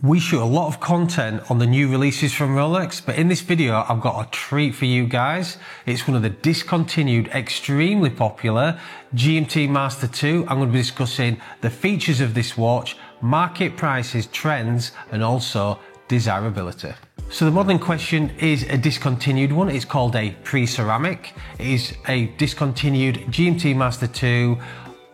We shoot a lot of content on the new releases from Rolex, but in this video I've got a treat for you guys. It's one of the discontinued, extremely popular GMT Master 2. I'm going to be discussing the features of this watch, market prices, trends, and also desirability. So the model in question is a discontinued one. It's called a pre-ceramic. It is a discontinued GMT Master 2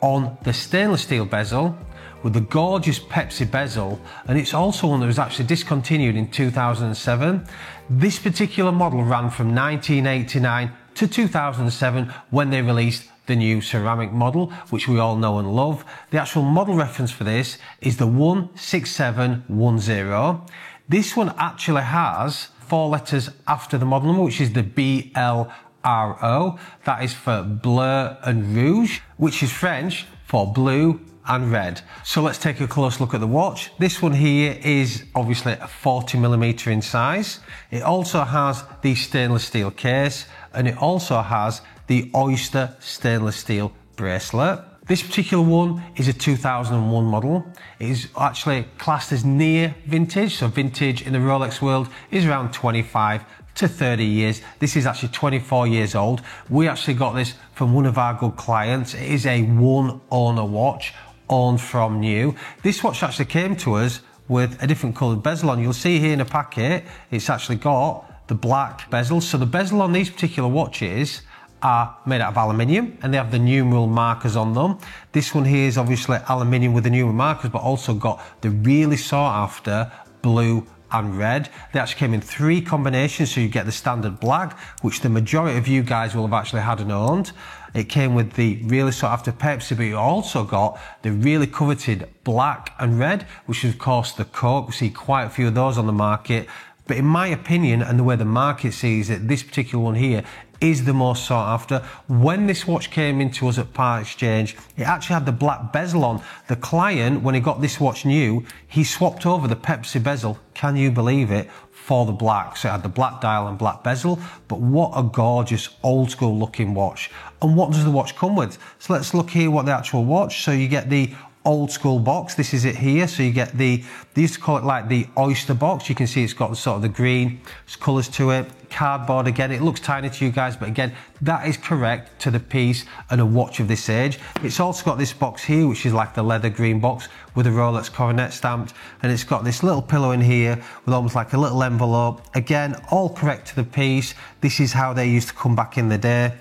on the stainless steel bezel with the gorgeous Pepsi bezel, and it's also one that was actually discontinued in 2007. This particular model ran from 1989 to 2007 when they released the new ceramic model, which we all know and love. The actual model reference for this is the 16710. This one actually has 4 letters after the model number, which is the BLRO. That is for Bleu and Rouge, which is French for blue and red. So let's take a close look at the watch. This one here is obviously a 40mm in size. It also has the stainless steel case, and it also has the Oyster stainless steel bracelet. This particular one is a 2001 model. It is actually classed as near vintage. So vintage in the Rolex world is around 25 to 30 years. This is actually 24 years old. We actually got this from one of our good clients. It is a one owner watch, owned from new. This watch actually came to us with a different coloured bezel on. You'll see here in the packet, it's actually got the black bezel. So the bezel on these particular watches are made out of aluminium, and they have the numeral markers on them. This one here is obviously aluminium with the numeral markers, but also got the really sought after blue and red. They actually came in 3 combinations, so you get the standard black, which the majority of you guys will have actually had and owned. It came with the really sought after Pepsi, but you also got the really coveted black and red, which is of course the Coke. We see quite a few of those on the market, but in my opinion, and the way the market sees it, this particular one here is the most sought after. When this watch came into us at part exchange, it actually had the black bezel on. The client, when he got this watch new, he swapped over the Pepsi bezel, can you believe it, for the black. So it had the black dial and black bezel, but what a gorgeous old school looking watch. And what does the watch come with? So let's look here what the actual watch. So you get the old school box. This is it here. So you get they used to call it like the Oyster box. You can see it's got sort of the green colours to it. Cardboard again. It looks tiny to you guys, but again, that is correct to the piece and a watch of this age. It's also got this box here, which is like the leather green box with a Rolex coronet stamped, and it's got this little pillow in here with almost like a little envelope. Again, all correct to the piece. This is how they used to come back in the day.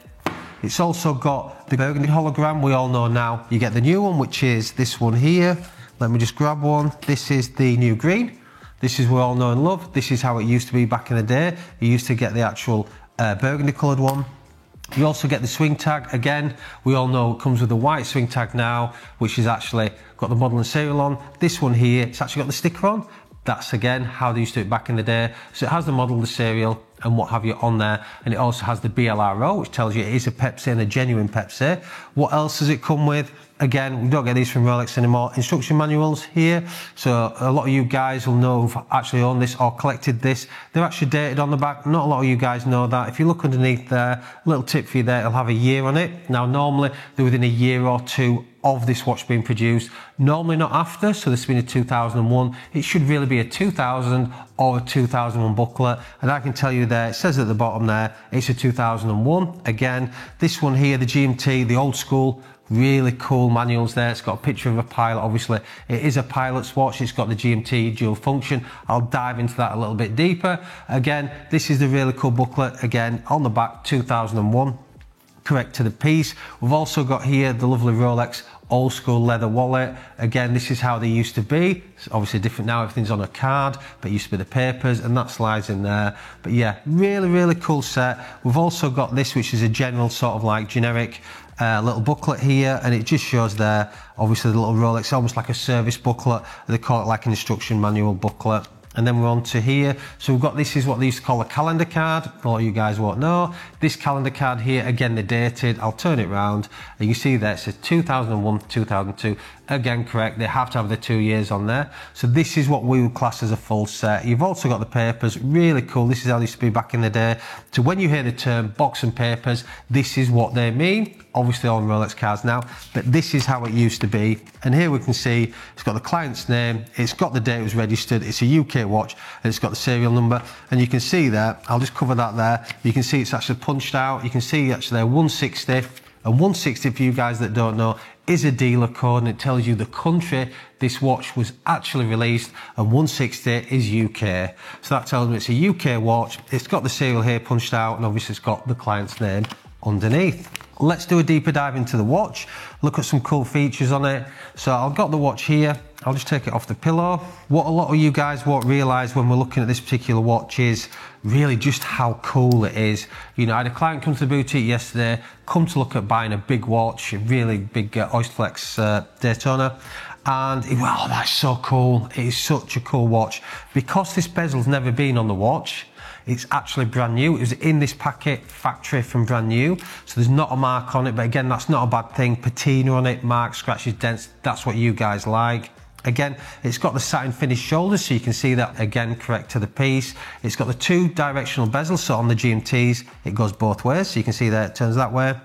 It's also got the burgundy hologram. We all know now you get the new one, which is this one here. Let me just grab one. This is the new green. This is what we all know and love. This is how it used to be back in the day. You used to get the actual burgundy coloured one. You also get the swing tag. Again, we all know it comes with a white swing tag now, which is actually got the model and serial on. This one here, it's actually got the sticker on. That's again how they used to do it back in the day. So it has the model, the serial, and what have you on there, and it also has the BLRO, which tells you it is a Pepsi and a genuine Pepsi. What else does it come with? Again, we don't get these from Rolex anymore. Instruction manuals here, so a lot of you guys will know who've actually owned this or collected this. They're actually dated on the back. Not a lot of you guys know that. If you look underneath there, little tip for you there, it'll have a year on it. Now normally they're within a year or two of this watch being produced, normally not after. So this has been a 2001. It should really be a 2000 or a 2001 booklet, and I can tell you there, it says at the bottom there, it's a 2001. Again, this one here, the GMT, the old school, really cool manuals there. It's got a picture of a pilot. Obviously it is a pilot's watch. It's got the GMT dual function. I'll dive into that a little bit deeper. Again, this is the really cool booklet. Again, on the back, 2001, correct to the piece. We've also got here the lovely Rolex old school leather wallet. Again, this is how they used to be. It's obviously different now, everything's on a card, but it used to be the papers, and that slides in there. But yeah, really cool set. We've also got this, which is a general sort of like generic little booklet here, and it just shows there obviously the little Rolex, almost like a service booklet. They call it like an instruction manual booklet. And then we're on to here. So we've got, this is what they used to call a calendar card. A lot of you guys won't know. This calendar card here, again, they're dated. I'll turn it round. And you see there, it says 2001 to 2002. Again, correct. They have to have the 2 years on there. So this is what we would class as a full set. You've also got the papers. Really cool. This is how they used to be back in the day. So when you hear the term box and papers, this is what they mean. obviously on Rolex cars now, but this is how it used to be. And here we can see it's got the client's name, it's got the date it was registered, it's a UK watch, and it's got the serial number. And you can see there, I'll just cover that there, you can see it's actually punched out, you can see actually there 160, and 160 for you guys that don't know is a dealer code, and it tells you the country this watch was actually released, and 160 is UK. So that tells me it's a UK watch, it's got the serial here punched out, and obviously it's got the client's name underneath. Let's do a deeper dive into the watch, look at some cool features on it. So I've got the watch here, I'll just take it off the pillow. What a lot of you guys won't realise when we're looking at this particular watch is really just how cool it is. You know, I had a client come to the boutique yesterday, come to look at buying a big watch, a really big Oysterflex Daytona, and he went, oh, that's so cool, it is such a cool watch. Because this bezel's never been on the watch, it's actually brand new. It was in this packet, factory from brand new. So there's not a mark on it, but again, that's not a bad thing. Patina on it, marks, scratches, dents, that's what you guys like. Again, it's got the satin finish shoulders, so you can see that, again, correct to the piece. It's got the 2 directional bezels, so on the GMTs, it goes both ways. So you can see there, it turns that way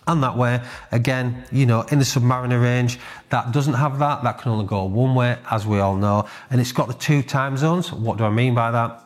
and that way. Again, you know, in the Submariner range, that doesn't have that. That can only go one way, as we all know. And it's got the 2 time zones. What do I mean by that?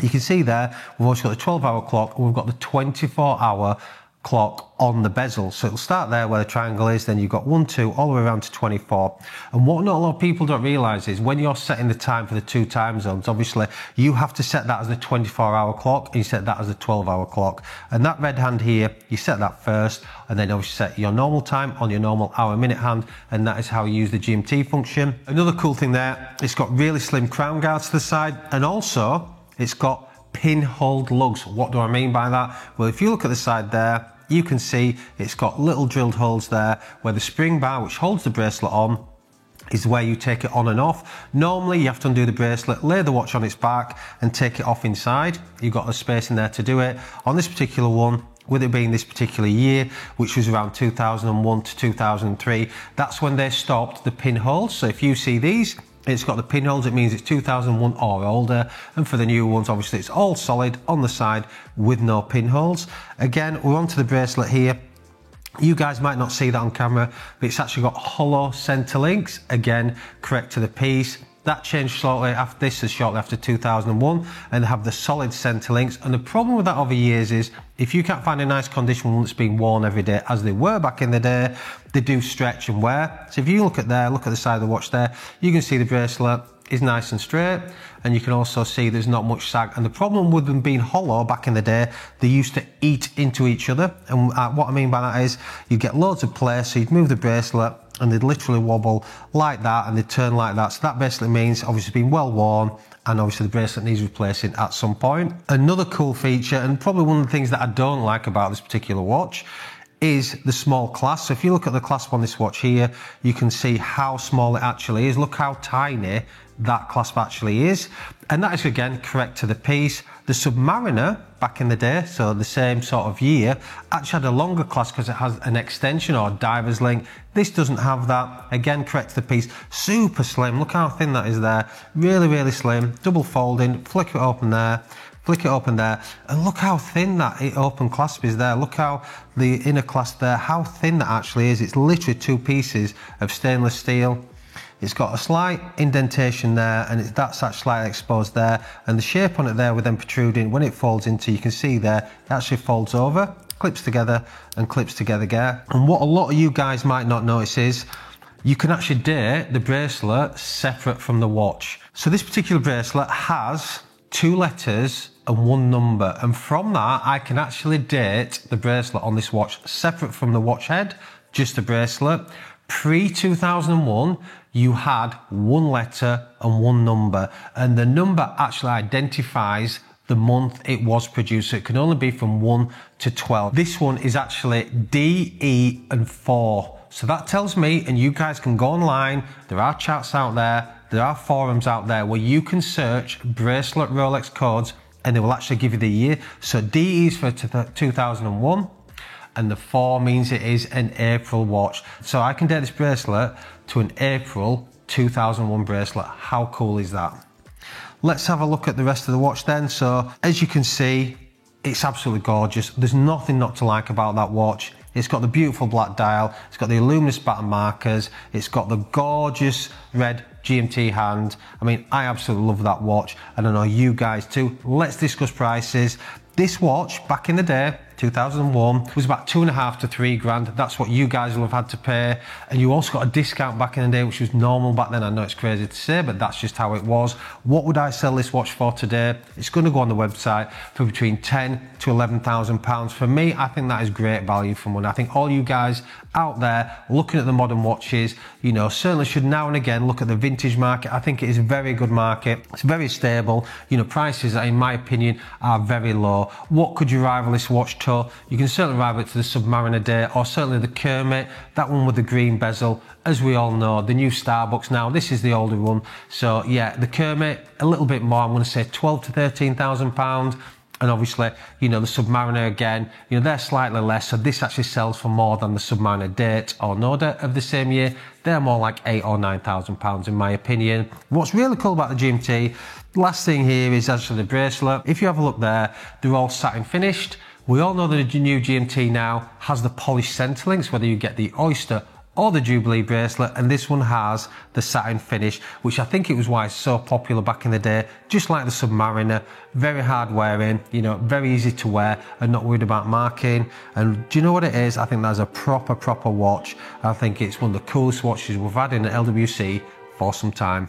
You can see there, we've also got the 12-hour clock, and we've got the 24-hour clock on the bezel. So it'll start there where the triangle is, then you've got 1, 2, all the way around to 24. And what not a lot of people don't realise is when you're setting the time for the 2 time zones, obviously you have to set that as the 24-hour clock, and you set that as the 12-hour clock. And that red hand here, you set that first, and then obviously set your normal time on your normal hour-minute hand, and that is how you use the GMT function. Another cool thing there, it's got really slim crown guards to the side, and also it's got pinholed lugs. What do I mean by that? Well, if you look at the side there, you can see it's got little drilled holes there where the spring bar, which holds the bracelet on, is where you take it on and off. Normally you have to undo the bracelet, lay the watch on its back and take it off inside. You've got the space in there to do it. On this particular one, with it being this particular year, which was around 2001 to 2003, that's when they stopped the pinholes. So if you see these, it's got the pinholes, it means it's 2001 or older, and for the new ones, obviously it's all solid on the side with no pinholes. Again, we're onto the bracelet here. You guys might not see that on camera, but it's actually got hollow center links, again, correct to the piece. That changed shortly after this, is shortly after 2001, and they have the solid center links. And the problem with that over years is if you can't find a nice condition one that's being worn every day, as they were back in the day, they do stretch and wear. So if you look at there, look at the side of the watch there, you can see the bracelet is nice and straight, and you can also see there's not much sag. And the problem with them being hollow back in the day, they used to eat into each other. And what I mean by that is you'd get loads of play, so you'd move the bracelet and they'd literally wobble like that, and they'd turn like that. So that basically means obviously it's been well worn, and obviously the bracelet needs replacing at some point. Another cool feature, and probably one of the things that I don't like about this particular watch, is the small clasp. So if you look at the clasp on this watch here, you can see how small it actually is. Look how tiny that clasp actually is. And that is, again, correct to the piece. The Submariner, back in the day, so the same sort of year, actually had a longer clasp because it has an extension or a diver's link. This doesn't have that. Again, correct to the piece. Super slim. Look how thin that is there. Really, really slim. Double folding. Flick it open there. Flick it open there, and look how thin that open clasp is there. Look how the inner clasp there, how thin that actually is. It's literally 2 pieces of stainless steel. It's got a slight indentation there, and that's actually slightly exposed there, and the shape on it there with them protruding, when it folds into, you can see there, it actually folds over, clips together, and clips together again. And what a lot of you guys might not notice is you can actually date the bracelet separate from the watch. So this particular bracelet has 2 letters and 1 number, and from that I can actually date the bracelet on this watch separate from the watch head, just the bracelet. Pre-2001 you had 1 letter and 1 number, and the number actually identifies the month it was produced, so it can only be from 1 to 12. This one is actually D, E and 4. So that tells me, and you guys can go online, there are charts out there are forums out there where you can search bracelet Rolex codes and they will actually give you the year. So D is for 2001 and the 4 means it is an April watch. So I can date this bracelet to an April 2001 bracelet. How cool is that? Let's have a look at the rest of the watch then. So as you can see, it's absolutely gorgeous. There's nothing not to like about that watch. It's got the beautiful black dial, it's got the luminous baton markers, it's got the gorgeous red GMT hand. I mean, I absolutely love that watch, and I know you guys too. Let's discuss prices. This watch, back in the day, 2001, was about 2.5 to 3 grand. That's what you guys will have had to pay. And you also got a discount back in the day, which was normal back then. I know it's crazy to say, but that's just how it was. What would I sell this watch for today? It's going to go on the website for between 10 to 11,000 pounds. For me, I think that is great value for money. I think all you guys out there looking at the modern watches, you know, certainly should now and again look at the vintage market. I think it is a very good market. It's very stable. You know, prices, in my opinion, are very low. What could you rival this watch to? You can certainly rival it to the Submariner Date, or certainly the Kermit, that one with the green bezel. As we all know, the new Starbucks now, this is the older one. So yeah, the Kermit, a little bit more, I'm going to say 12 to 13,000 pounds. And obviously, you know, the Submariner again, you know, they're slightly less. So this actually sells for more than the Submariner Date or No Date of the same year. They're more like 8 or 9,000 pounds in my opinion. What's really cool about the GMT, last thing here is actually the bracelet. If you have a look there, they're all satin finished. We all know that the new GMT now has the polished center links, whether you get the Oyster or the Jubilee bracelet, and this one has the satin finish, which I think it was why it's so popular back in the day, just like the Submariner. Very hard wearing, you know, very easy to wear and not worried about marking. And do you know what it is? I think that's a proper watch. I think it's one of the coolest watches we've had in the LWC for some time.